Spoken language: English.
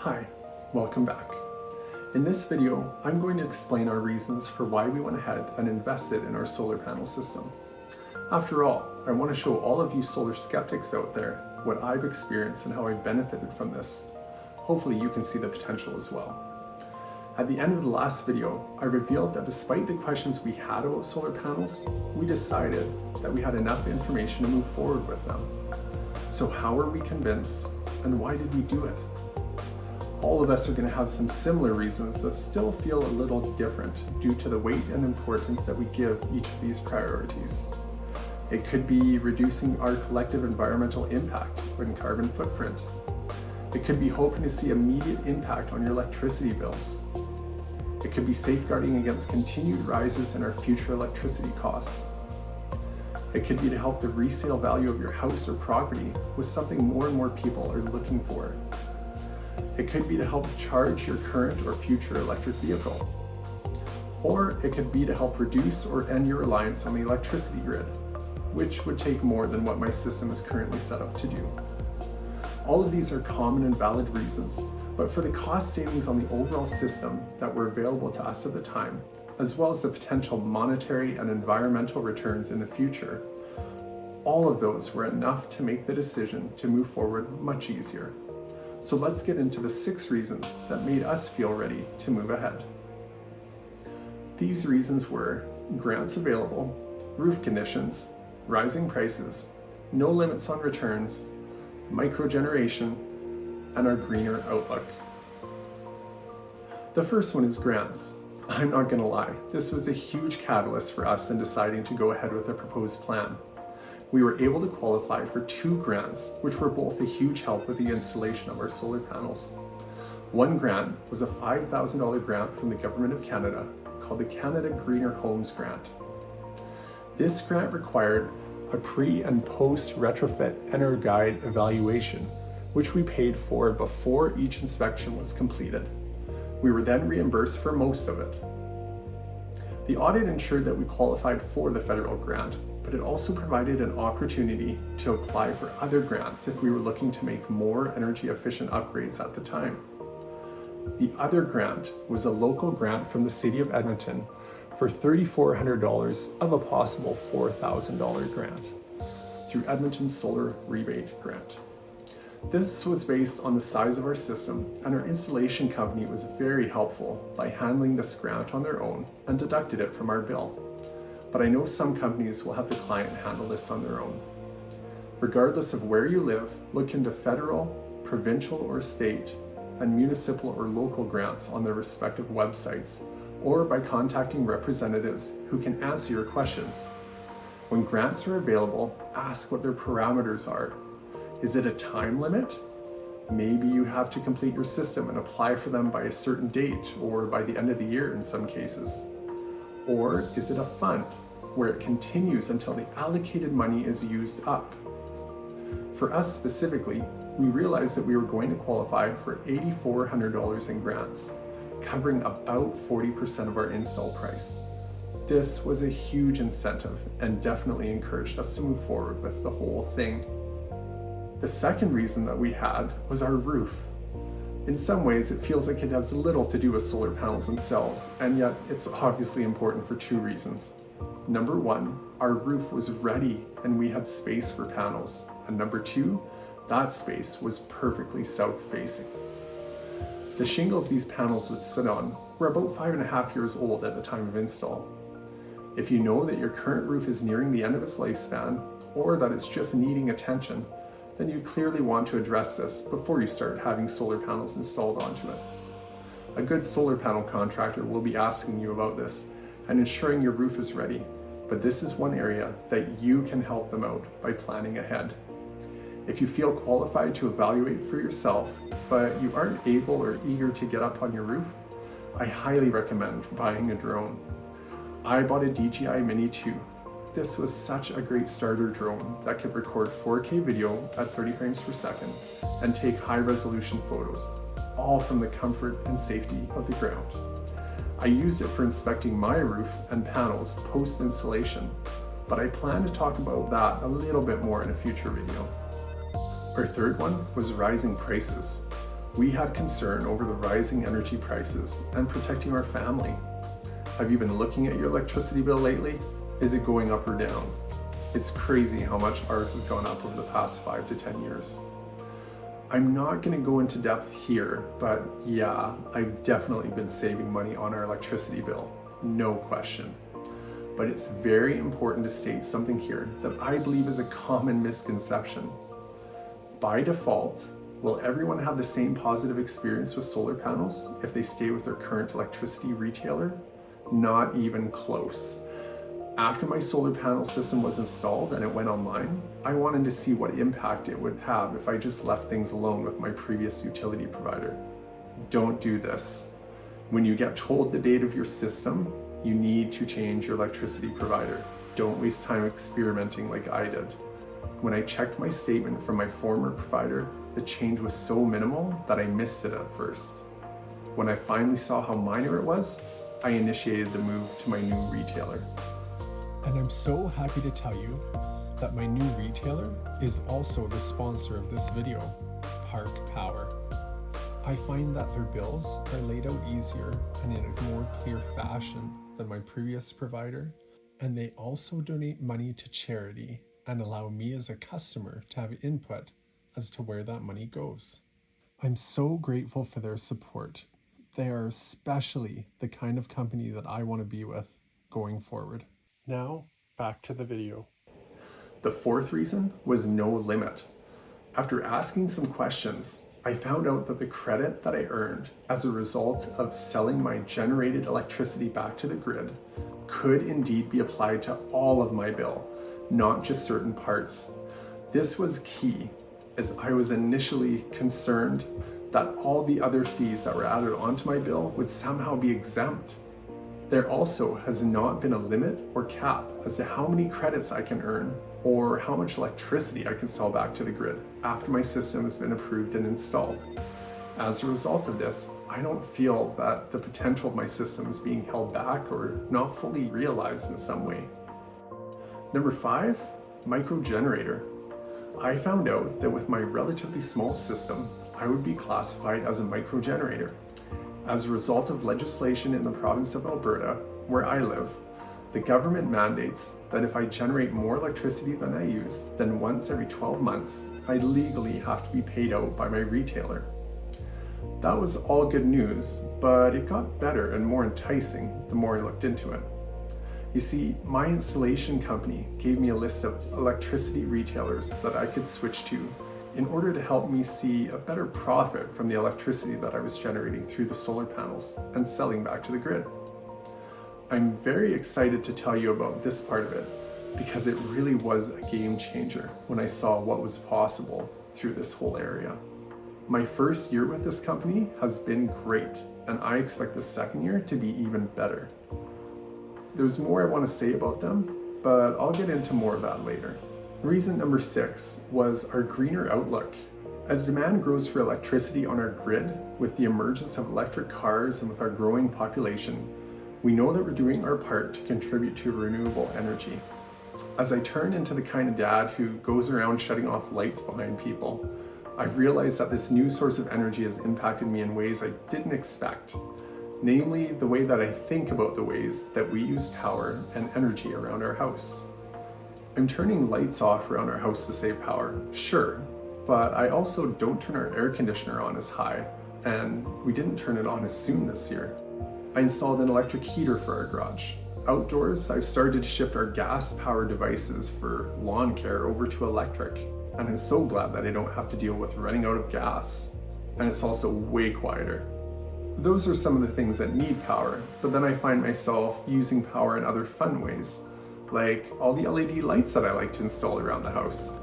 Hi, welcome back. In this video, I'm going to explain our reasons for why we went ahead and invested in our solar panel system. After all, I want to show all of you solar skeptics out there what I've experienced and how I've benefited from this. Hopefully you can see the potential as well. At the end of the last video, I revealed that despite the questions we had about solar panels, we decided that we had enough information to move forward with them. So how are we convinced, and why did we do it? All of us are going to have some similar reasons that still feel a little different due to the weight and importance that we give each of these priorities. It could be reducing our collective environmental impact and carbon footprint. It could be hoping to see immediate impact on your electricity bills. It could be safeguarding against continued rises in our future electricity costs. It could be to help the resale value of your house or property with something more and more people are looking for. It could be to help charge your current or future electric vehicle. Or it could be to help reduce or end your reliance on the electricity grid, which would take more than what my system is currently set up to do. All of these are common and valid reasons, but for the cost savings on the overall system that were available to us at the time, as well as the potential monetary and environmental returns in the future, all of those were enough to make the decision to move forward much easier. So let's get into the 6 reasons that made us feel ready to move ahead. These reasons were grants available, roof conditions, rising prices, no limits on returns, microgeneration, and our greener outlook. The first one is grants. I'm not gonna lie, this was a huge catalyst for us in deciding to go ahead with the proposed plan. We were able to qualify for 2 grants, which were both a huge help with the installation of our solar panels. One grant was a $5,000 grant from the Government of Canada called the Canada Greener Homes Grant. This grant required a pre and post retrofit EnerGuide evaluation, which we paid for before each inspection was completed. We were then reimbursed for most of it. The audit ensured that we qualified for the federal grant, but it also provided an opportunity to apply for other grants if we were looking to make more energy efficient upgrades at the time. The other grant was a local grant from the City of Edmonton for $3,400 of a possible $4,000 grant through Edmonton Solar Rebate Grant. This was based on the size of our system, and our installation company was very helpful by handling this grant on their own and deducted it from our bill. But I know some companies will have the client handle this on their own. Regardless of where you live, look into federal, provincial or state, and municipal or local grants on their respective websites, or by contacting representatives who can answer your questions. When grants are available, ask what their parameters are. Is it a time limit? Maybe you have to complete your system and apply for them by a certain date or by the end of the year in some cases. Or is it a fund where it continues until the allocated money is used up? For us specifically, we realized that we were going to qualify for $8,400 in grants, covering about 40% of our install price. This was a huge incentive and definitely encouraged us to move forward with the whole thing. The second reason that we had was our roof. In some ways, it feels like it has little to do with solar panels themselves, and yet it's obviously important for 2 reasons. Number 1, our roof was ready and we had space for panels. And number 2, that space was perfectly south facing. The shingles these panels would sit on were about 5.5 years old at the time of install. If you know that your current roof is nearing the end of its lifespan, or that it's just needing attention, then you clearly want to address this before you start having solar panels installed onto it. A good solar panel contractor will be asking you about this and ensuring your roof is ready, but this is one area that you can help them out by planning ahead. If you feel qualified to evaluate for yourself, but you aren't able or eager to get up on your roof, I highly recommend buying a drone. I bought a DJI Mini 2. This was such a great starter drone that could record 4K video at 30 frames per second and take high-resolution photos, all from the comfort and safety of the ground. I used it for inspecting my roof and panels post-installation, but I plan to talk about that a little bit more in a future video. Our third one was rising prices. We had concern over the rising energy prices and protecting our family. Have you been looking at your electricity bill lately? Is it going up or down? It's crazy how much ours has gone up over the past 5 to 10 years. I'm not going to go into depth here, but yeah, I've definitely been saving money on our electricity bill, no question. But it's very important to state something here that I believe is a common misconception. By default, will everyone have the same positive experience with solar panels if they stay with their current electricity retailer? Not even close. After my solar panel system was installed and it went online, I wanted to see what impact it would have if I just left things alone with my previous utility provider. Don't do this. When you get told the date of your system, you need to change your electricity provider. Don't waste time experimenting like I did. When I checked my statement from my former provider, the change was so minimal that I missed it at first. When I finally saw how minor it was, I initiated the move to my new retailer. And I'm so happy to tell you that my new retailer is also the sponsor of this video, Park Power. I find that their bills are laid out easier and in a more clear fashion than my previous provider, and they also donate money to charity and allow me as a customer to have input as to where that money goes. I'm so grateful for their support. They are especially the kind of company that I want to be with going forward. Now, back to the video. The fourth reason was no limit. After asking some questions, I found out that the credit that I earned as a result of selling my generated electricity back to the grid could indeed be applied to all of my bill, not just certain parts. This was key, as I was initially concerned that all the other fees that were added onto my bill would somehow be exempt. There also has not been a limit or cap as to how many credits I can earn or how much electricity I can sell back to the grid after my system has been approved and installed. As a result of this, I don't feel that the potential of my system is being held back or not fully realized in some way. Number 5, micro generator. I found out that with my relatively small system, I would be classified as a micro generator. As a result of legislation in the province of Alberta, where I live, the government mandates that if I generate more electricity than I use, then once every 12 months, I legally have to be paid out by my retailer. That was all good news, but it got better and more enticing the more I looked into it. You see, my installation company gave me a list of electricity retailers that I could switch to in order to help me see a better profit from the electricity that I was generating through the solar panels and selling back to the grid. I'm very excited to tell you about this part of it because it really was a game changer when I saw what was possible through this whole area. My first year with this company has been great, and I expect the second year to be even better. There's more I want to say about them, but I'll get into more of that later. Reason number 6 was our greener outlook. As demand grows for electricity on our grid, with the emergence of electric cars and with our growing population, we know that we're doing our part to contribute to renewable energy. As I turn into the kind of dad who goes around shutting off lights behind people, I've realized that this new source of energy has impacted me in ways I didn't expect. Namely, the way that I think about the ways that we use power and energy around our house. I'm turning lights off around our house to save power, sure, but I also don't turn our air conditioner on as high, and we didn't turn it on as soon this year. I installed an electric heater for our garage. Outdoors, I've started to shift our gas-powered devices for lawn care over to electric, and I'm so glad that I don't have to deal with running out of gas, and it's also way quieter. Those are some of the things that need power, but then I find myself using power in other fun ways, like all the LED lights that I like to install around the house.